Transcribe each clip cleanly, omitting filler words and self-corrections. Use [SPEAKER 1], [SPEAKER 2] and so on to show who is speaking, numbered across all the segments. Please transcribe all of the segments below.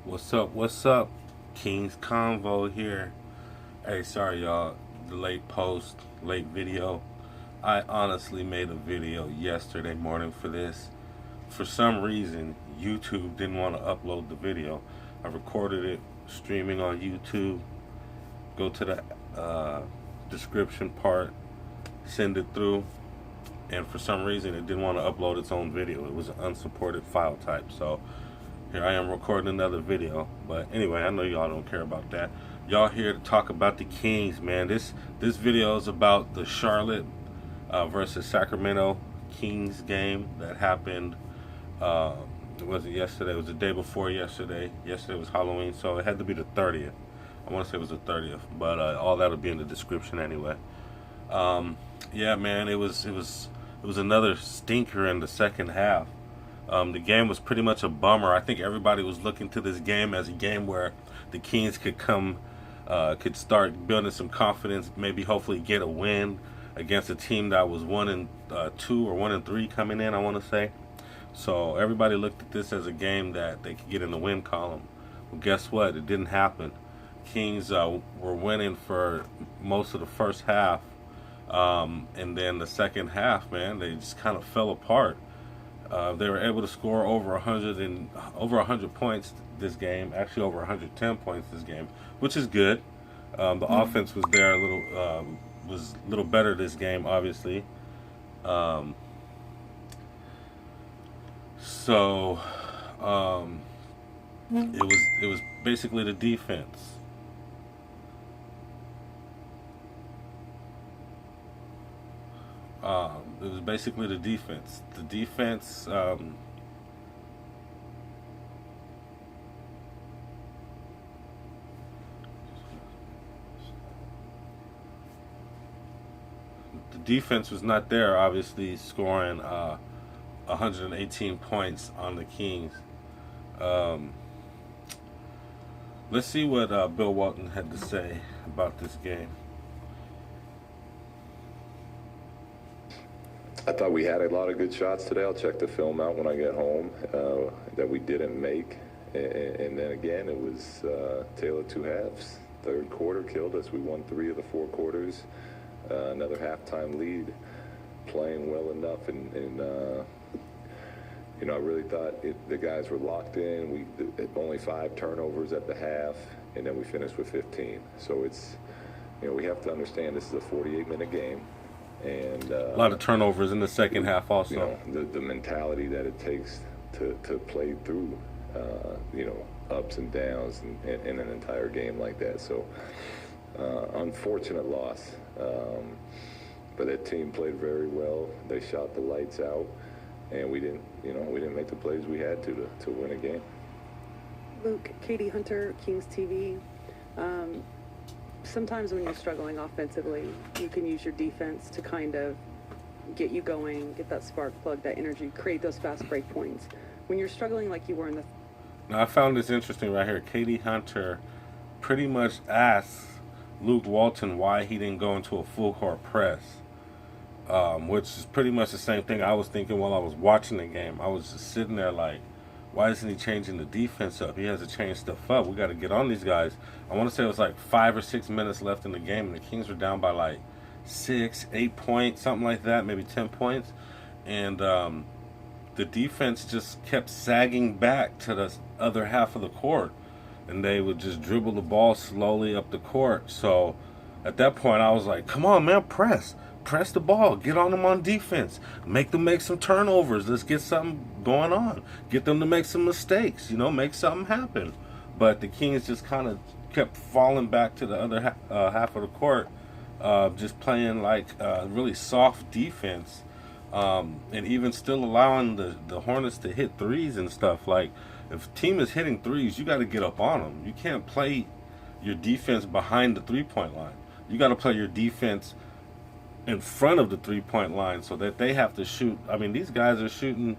[SPEAKER 1] What's up? What's up? King's Convo here. Hey, sorry y'all, the late post, late video. I honestly made a video yesterday morning for this. For some reason, YouTube didn't want to upload the video. I recorded it streaming on YouTube. Go to the description part, send it through, and for some reason it didn't want to upload its own video. It was an unsupported file type. So here I am recording another video. But anyway, I know y'all don't care about that. Y'all here to talk about the Kings, man. This video is about the Charlotte versus Sacramento Kings game that happened. It wasn't yesterday. It was the day before yesterday. Yesterday was Halloween, so it had to be the 30th. I want to say it was the 30th, but all that'll be in the description anyway. Yeah, man, it was another stinker in the second half. The game was pretty much a bummer. I think everybody was looking to this game as a game where the Kings could start building some confidence, maybe hopefully get a win against a team that was 1-2 or 1-3 coming in, I want to say. So everybody looked at this as a game that they could get in the win column. Well, guess what? It didn't happen. Kings were winning for most of the first half, and then the second half, man, they just kind of fell apart. They were able to score over 100 points this game. Actually, over 110 points this game, which is good. The offense was there was a little better this game, obviously. Um, so it was basically the defense. It was basically the defense. The defense. The defense was not there, obviously, scoring 118 points on the Kings. Um, let's see what Bill Walton had to say about this game.
[SPEAKER 2] I thought we had a lot of good shots today. I'll check the film out when I get home that we didn't make. And then again, it was tale of two halves. Third quarter killed us. We won 3 of the 4 quarters. Another halftime lead, playing well enough. And I really thought the guys were locked in. We only 5 turnovers at the half, and then we finished with 15. So it's, we have to understand this is a 48-minute game. And
[SPEAKER 1] A lot of turnovers in the second half also.
[SPEAKER 2] The mentality that it takes to play through ups and downs in an entire game like that. So unfortunate loss, but that team played very well. They shot the lights out, and we didn't make the plays we had to win a game.
[SPEAKER 3] Luke, Katie Hunter, Kings TV. Sometimes when you're struggling offensively, you can use your defense to kind of get you going, get that spark plug, that energy, create those fast break points. When you're struggling like you were in the...
[SPEAKER 1] Now, I found this interesting right here. Katie Hunter pretty much asked Luke Walton why he didn't go into a full court press, which is pretty much the same thing I was thinking while I was watching the game. I was just sitting there like, why isn't he changing the defense up? He has to change stuff up. We got to get on these guys. I want to say it was like 5 or 6 minutes left in the game, and the Kings were down by like 6, 8 points, something like that, maybe 10 points. And the defense just kept sagging back to the other half of the court, and they would just dribble the ball slowly up the court. So at that point, I was like, come on, man, press the ball, get on them on defense, make them make some turnovers, let's get something going on, get them to make some mistakes, make something happen. But the Kings just kind of kept falling back to the other half of the court, just playing like really soft defense, and even still allowing the Hornets to hit threes and stuff. Like, if a team is hitting threes, you got to get up on them. You can't play your defense behind the three-point line. You got to play your defense in front of the three-point line so that they have to shoot. I mean, these guys are shooting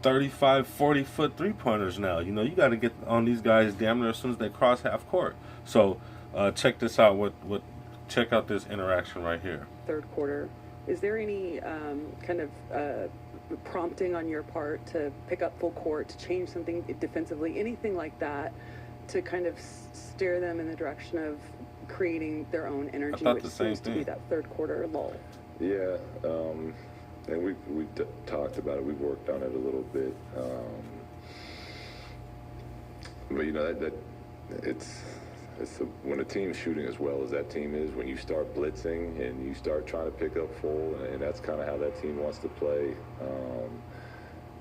[SPEAKER 1] 35, 40-foot three-pointers now. You got to get on these guys damn near as soon as they cross half court. So check this out. Check out this interaction right here.
[SPEAKER 3] Third quarter. Is there any kind of prompting on your part to pick up full court, to change something defensively, anything like that, to kind of steer them in the direction of creating their own energy, which seems to be that third quarter lull?
[SPEAKER 2] Yeah, and we've talked about it. We've worked on it a little bit. But you know that it's when a team's shooting as well as that team is, when you start blitzing and you start trying to pick up full, and that's kind of how that team wants to play.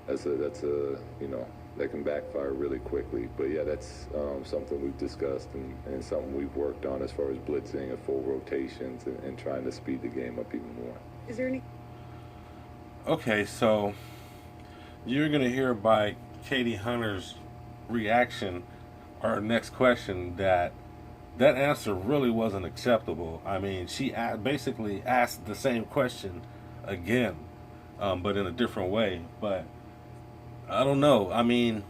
[SPEAKER 2] That's a you know, that can backfire really quickly. But yeah, that's something we've discussed and something we've worked on as far as blitzing and full rotations and trying to speed the game up even more.
[SPEAKER 3] Is there any?
[SPEAKER 1] Okay, so you're gonna hear by Katie Hunter's reaction, our next question, that answer really wasn't acceptable. I mean, she basically asked the same question again, but in a different way. But I don't know. I mean,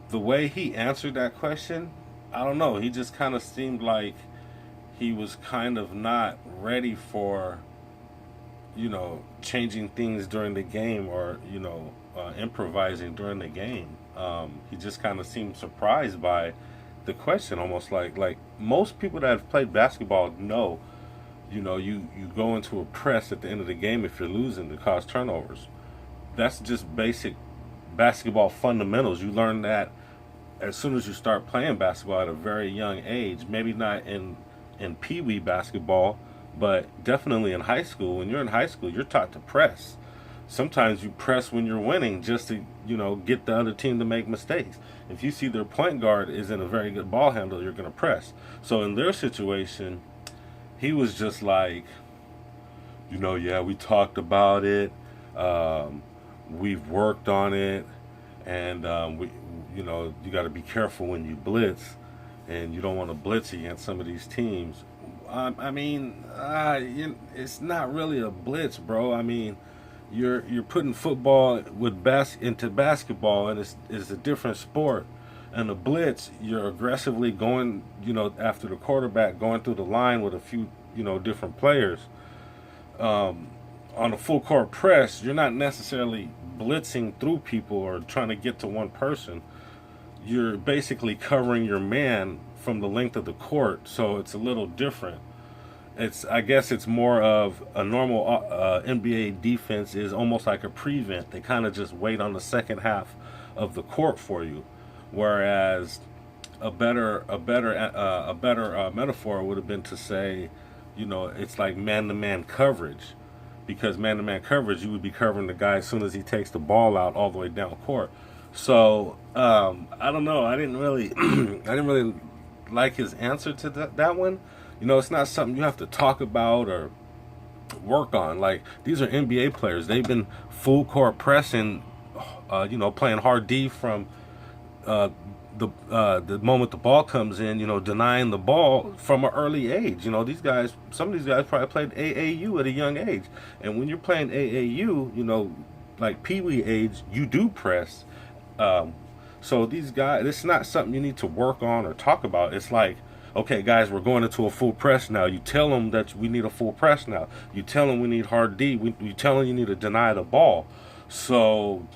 [SPEAKER 1] the way he answered that question, I don't know. He just kind of seemed like he was kind of not ready for, you know, changing things during the game, or, you know, improvising during the game. He just kind of seemed surprised by the question, almost like most people that have played basketball know, you know, you go into a press at the end of the game if you're losing to cause turnovers. That's just basic basketball fundamentals. You learn that as soon as you start playing basketball at a very young age. Maybe not in pee-wee basketball, but definitely in high school. When you're in high school, you're taught to press. Sometimes you press when you're winning just to, you know, get the other team to make mistakes. If you see their point guard isn't a very good ball handler, you're going to press. So in their situation, he was just like, you know, yeah, we talked about it. We've worked on it. And, you know, you got to be careful when you blitz. And you don't want to blitz against some of these teams. I mean, it's not really a blitz, bro. I mean, you're putting football into basketball, and it's a different sport. And the blitz, you're aggressively going, you know, after the quarterback, going through the line with a few, you know, different players. On a full court press, you're not necessarily blitzing through people or trying to get to one person. You're basically covering your man from the length of the court, so it's a little different. I guess it's more of a normal NBA defense is almost like a prevent. They kind of just wait on the second half of the court for you, whereas a better metaphor would have been to say, you know, it's like man-to-man coverage, because man-to-man coverage, you would be covering the guy as soon as he takes the ball out all the way down court. So I don't know. I didn't really like his answer to that one. You know, it's not something you have to talk about or work on. Like, these are NBA players. They've been full court pressing, you know, playing hard D from the moment the ball comes in, you know, denying the ball from an early age. You know, some of these guys probably played AAU at a young age. And when you're playing AAU, you know, like pee-wee age, you do press. So these guys, it's not something you need to work on or talk about. It's like, okay, guys, we're going into a full press now. You tell them that we need a full press now. You tell them we need hard D. You tell them you need to deny the ball. So,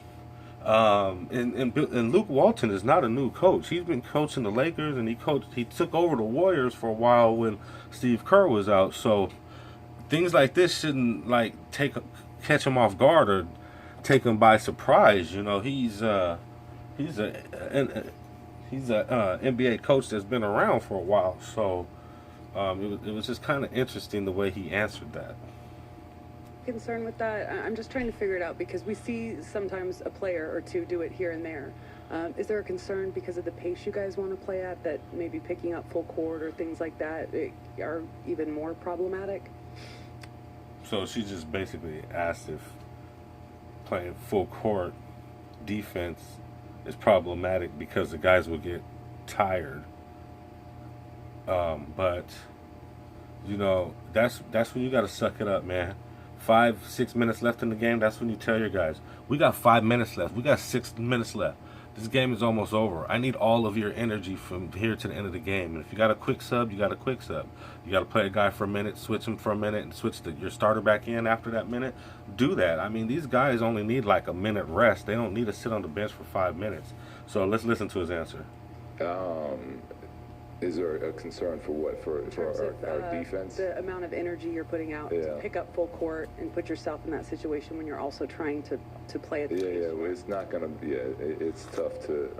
[SPEAKER 1] and Luke Walton is not a new coach. He's been coaching the Lakers, and he took over the Warriors for a while when Steve Kerr was out. So things like this shouldn't like catch him off guard or take him by surprise. You know, he's a NBA coach that's been around for a while, so it was just kind of interesting the way he answered that.
[SPEAKER 3] Concern with that? I'm just trying to figure it out, because we see sometimes a player or two do it here and there. Is there a concern because of the pace you guys want to play at, that maybe picking up full court or things like that are even more problematic?
[SPEAKER 1] So she just basically asked if playing full court defense is problematic because the guys will get tired. But you know, that's when you got to suck it up, man. 5-6 minutes left in the game. That's when you tell your guys, we got 5 minutes left. We got 6 minutes left. This game is almost over. I need all of your energy from here to the end of the game. And if you got a quick sub, you got a quick sub. You got to play a guy for a minute, switch him for a minute, and switch your starter back in after that minute. Do that. I mean, these guys only need like a minute rest. They don't need to sit on the bench for 5 minutes. So let's listen to his answer.
[SPEAKER 2] Is there a concern for what? For our defense?
[SPEAKER 3] The amount of energy you're putting out to pick up full court and put yourself in that situation when you're also trying to play at the pace.
[SPEAKER 2] Well, it's not going to be. It's tough to.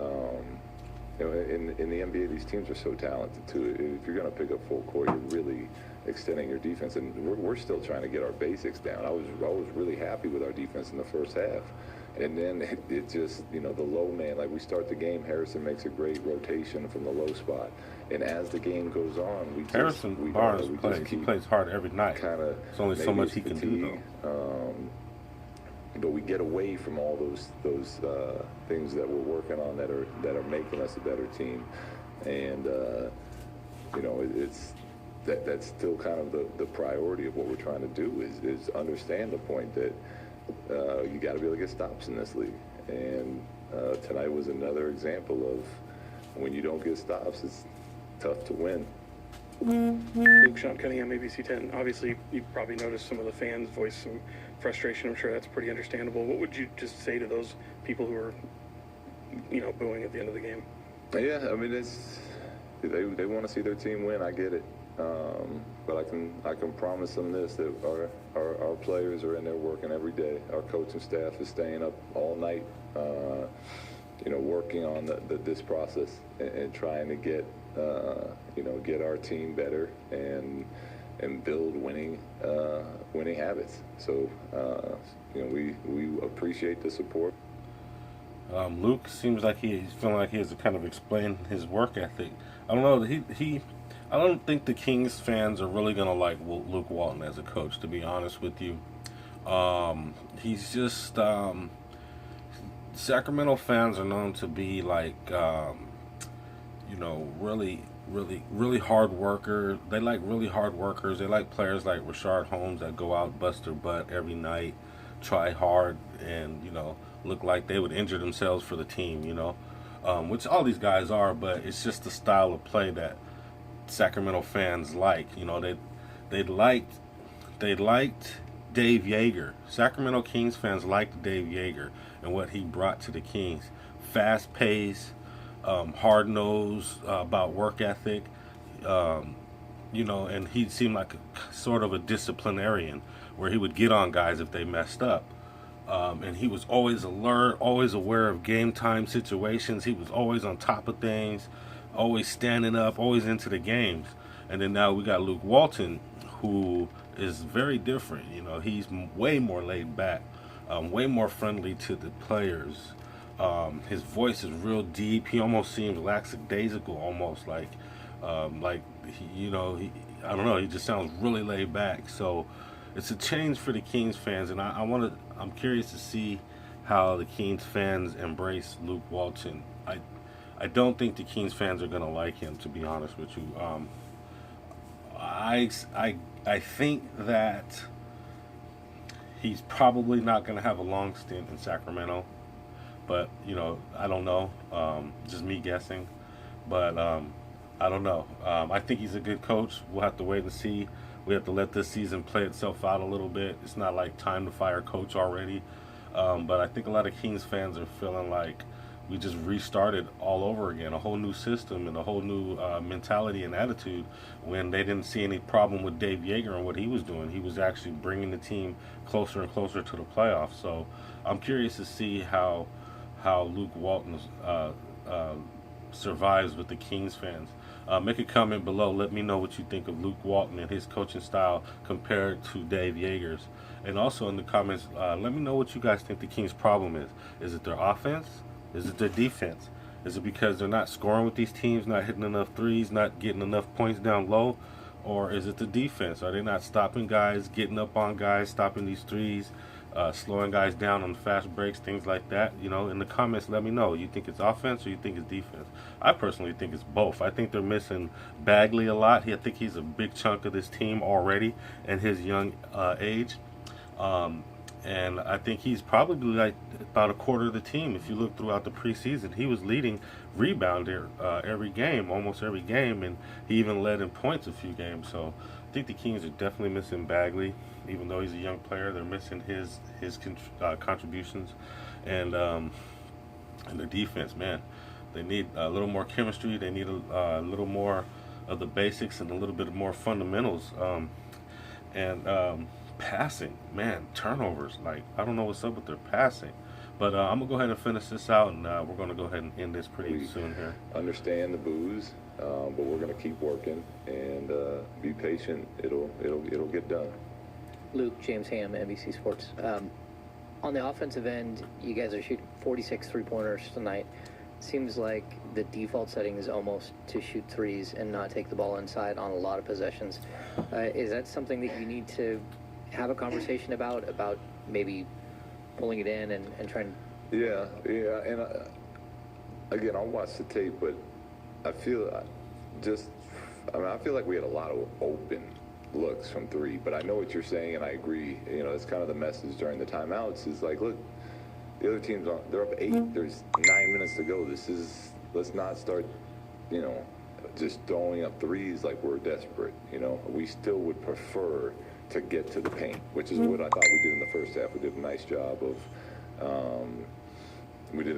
[SPEAKER 2] You know, in the NBA, these teams are so talented too. If you're going to pick up full court, you're really extending your defense, and we're still trying to get our basics down. I was really happy with our defense in the first half. And then it just, you know, the low man, like we start the game, Harrison makes a great rotation from the low spot. And as the game goes on,
[SPEAKER 1] Harrison Barnes he plays hard every night. There's only so much he can do, though.
[SPEAKER 2] But we get away from all those things that we're working on that are making us a better team. And, you know, that's still kind of the priority of what we're trying to do is understand the point that you got to be able to get stops in this league. And tonight was another example of when you don't get stops, it's tough to win.
[SPEAKER 4] Luke, Sean Cunningham, ABC 10. Obviously, you probably noticed some of the fans voice some frustration. I'm sure that's pretty understandable. What would you just say to those people who are, you know, booing at the end of the game?
[SPEAKER 2] Yeah, I mean, they want to see their team win. I get it. But I can promise them this, that our players are in there working every day. Our coaching staff is staying up all night, you know, working on this process and trying to get our team better and build winning habits. So, you know, we appreciate the support.
[SPEAKER 1] Luke seems like he's feeling like he has to kind of explain his work ethic. I don't know. I don't think the Kings fans are really going to like Luke Walton as a coach, to be honest with you. He's just... Sacramento fans are known to be like, you know, really hard workers. They like really hard workers. They like players like Rashard Holmes that go out, bust their butt every night, try hard, and, you know, look like they would injure themselves for the team, you know. Which all these guys are, but it's just the style of play that Sacramento fans like. You know, they liked Dave Yeager. Sacramento Kings fans liked Dave Yeager and what he brought to the Kings. Fast pace, hard nosed about work ethic. You know, and he seemed like sort of a disciplinarian where he would get on guys if they messed up. And he was always alert, always aware of game time situations. He was always on top of things, always standing up, always into the games. And then now we got Luke Walton, who is very different. You know, he's way more laid back, way more friendly to the players. His voice is real deep. He almost seems lackadaisical, almost like he, I don't know. He just sounds really laid back. So it's a change for the Kings fans, and I'm curious to see how the Kings fans embrace Luke Walton. I don't think the Kings fans are gonna like him, to be honest with you. I think that he's probably not gonna have a long stint in Sacramento, but I don't know. Just me guessing, but I don't know. I think he's a good coach. We'll have to wait and see. We have to let this season play itself out a little bit. It's not like time to fire coach already. But I think a lot of Kings fans are feeling like we just restarted all over again, a whole new system and a whole new mentality and attitude, when they didn't see any problem with Dave Yeager and what he was doing. He was actually bringing the team closer and closer to the playoffs. So I'm curious to see how Luke Walton survives with the Kings fans. Make a comment below. Let me know what you think of Luke Walton and his coaching style compared to Dave Yeager's. And also in the comments, let me know what you guys think the Kings' problem is. Is it their offense? Is it their defense? Is it because they're not scoring with these teams, not hitting enough threes, not getting enough points down low? Or is it the defense? Are they not stopping guys, getting up on guys, stopping these threes, slowing guys down on fast breaks, things like that? In the comments, let me know. You think it's offense or you think it's defense? I personally think it's both. I think they're missing Bagley a lot. I think he's a big chunk of this team already in his young age. And I think he's probably like about a quarter of the team. If you look throughout the preseason, he was leading rebounder every game, almost every game, and he even led in points a few games. So I think the Kings are definitely missing Bagley, even though he's a young player. They're missing his contributions, and their defense, man. They need a little more chemistry. They need a little more of the basics and a little bit more fundamentals. And passing, man, turnovers. Like, I don't know what's up with their passing. But I'm going to go ahead and finish this out, and we're going to go ahead and end this pretty soon here.
[SPEAKER 2] Understand the booze, but we're going to keep working and be patient. It'll get done.
[SPEAKER 5] Luke, James Ham, NBC Sports. On the offensive end, you guys are shooting 46 three-pointers tonight. Seems like the default setting is almost to shoot threes and not take the ball inside on a lot of possessions. Is that something that you need to have a conversation about maybe pulling it in and trying?
[SPEAKER 2] Yeah, and again, I'll watch the tape, but I feel I feel like we had a lot of open looks from three, but I know what you're saying, and I agree. You know, it's kind of the message during the timeouts is like, look, the other team's they're up 8. There's 9 minutes to go. Let's not start, you know, just throwing up threes like we're desperate. You know, we still would prefer to get to the paint, which is what I thought we did in the first half. We did a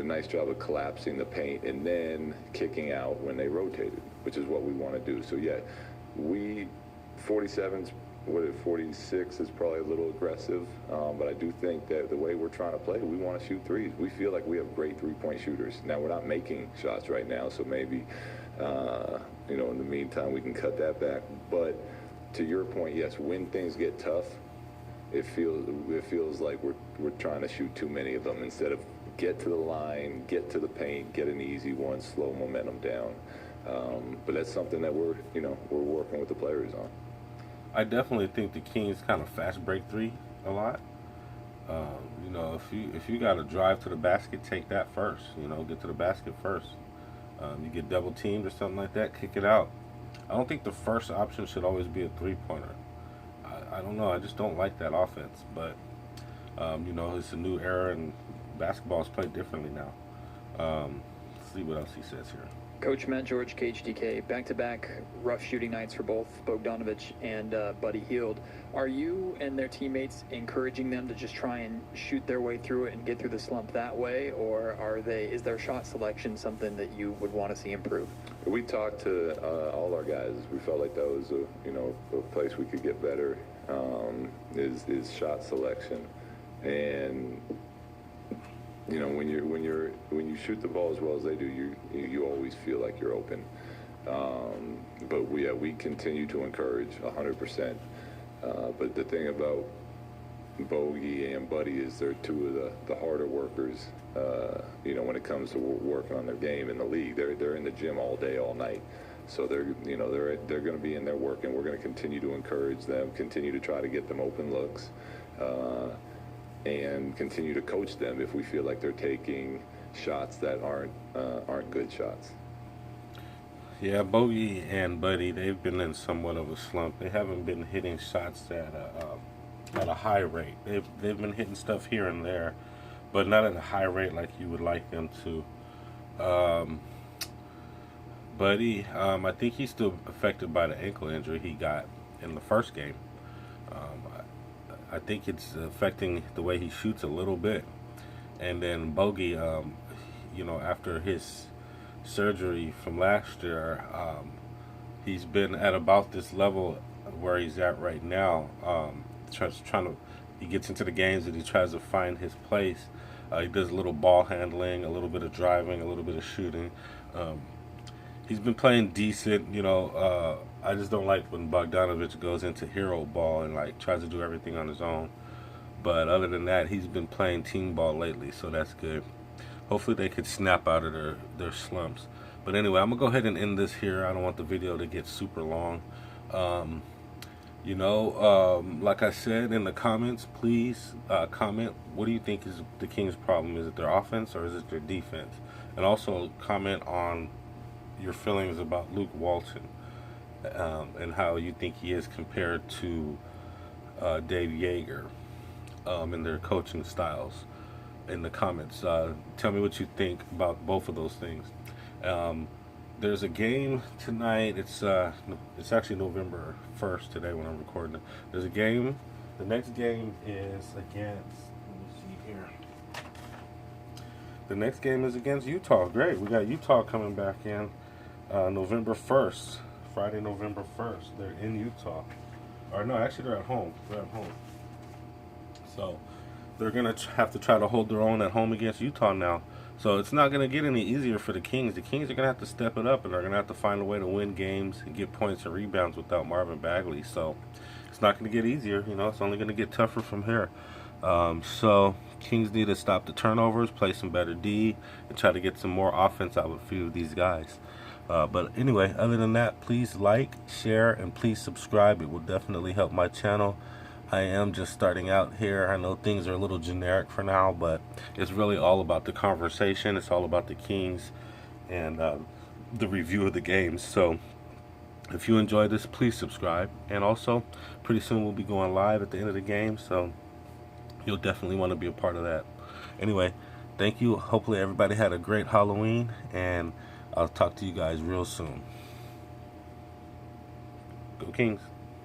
[SPEAKER 2] nice job of collapsing the paint and then kicking out when they rotated, which is what we want to do. So yeah, 46 is probably a little aggressive, but I do think that the way we're trying to play, we want to shoot threes. We feel like we have great three-point shooters. Now, we're not making shots right now, so maybe, you know, in the meantime, we can cut that back. But to your point, yes, when things get tough, it feels like we're trying to shoot too many of them instead of get to the line, get to the paint, get an easy one, slow momentum down. But that's something that we're working with the players on.
[SPEAKER 1] I definitely think the Kings kind of fast break three a lot. You know, if you got to drive to the basket, take that first. You know, get to the basket first. You get double teamed or something like that, kick it out. I don't think the first option should always be a three-pointer. I don't know. I just don't like that offense. But you know, it's a new era and basketball is played differently now. Let's see what else he says here.
[SPEAKER 6] Coach Matt George, KHDK, back-to-back rough shooting nights for both Bogdanovich and Buddy Hield. Are you and their teammates encouraging them to just try and shoot their way through it and get through the slump that way, or is their shot selection something that you would want to see improve?
[SPEAKER 2] We talked to all our guys. We felt like that was a place we could get better. Is shot selection, and you know, when you shoot the ball as well as they do, you always feel like you're open. But we continue to encourage 100%. But the thing about Bogey and Buddy is they're two of the harder workers. You know, when it comes to working on their game in the league, they're in the gym all day, all night. So they're going to be in there working. We're going to continue to encourage them, continue to try to get them open looks. And continue to coach them if we feel like they're taking shots that aren't good shots.
[SPEAKER 1] Yeah, Bogey and Buddy, they've been in somewhat of a slump. They haven't been hitting shots at a high rate. They've been hitting stuff here and there, but not at a high rate like you would like them to. Buddy, I think he's still affected by the ankle injury he got in the first game. I think it's affecting the way he shoots a little bit. And then Bogey, you know, after his surgery from last year, he's been at about this level where he's at right now. He gets into the games and he tries to find his place. He does a little ball handling, a little bit of driving, a little bit of shooting. He's been playing decent, you know. I just don't like when Bogdanovich goes into hero ball and like tries to do everything on his own. But other than that, he's been playing team ball lately, so that's good. Hopefully they could snap out of their slumps. But anyway, I'm going to go ahead and end this here. I don't want the video to get super long. You know, like I said in the comments, please comment. What do you think is the Kings' problem? Is it their offense or is it their defense? And also comment on your feelings about Luke Walton and how you think he is compared to Dave Yeager. and their coaching styles in the comments. Tell me what you think about both of those things. There's a game tonight. It's actually November 1st today when I'm recording it. There's a game. The next game is against. Let me see here. The next game is against Utah. Great. We got Utah coming back in November 1st. Friday, November 1st. They're in Utah. Or no, actually they're at home. They're at home. So they're going to have to try to hold their own at home against Utah now. So it's not going to get any easier for the Kings. The Kings are going to have to step it up, and they're going to have to find a way to win games and get points and rebounds without Marvin Bagley. So it's not going to get easier. You know, it's only going to get tougher from here. So Kings need to stop the turnovers, play some better D, and try to get some more offense out of a few of these guys. But anyway, other than that, please like, share, and please subscribe. It will definitely help my channel. I am just starting out here. I know things are a little generic for now, but it's really all about the conversation. It's all about the Kings and the review of the games. So if you enjoy this, please subscribe. And also, pretty soon we'll be going live at the end of the game, so you'll definitely want to be a part of that. Anyway, thank you. Hopefully everybody had a great Halloween, and I'll talk to you guys real soon. Go Kings.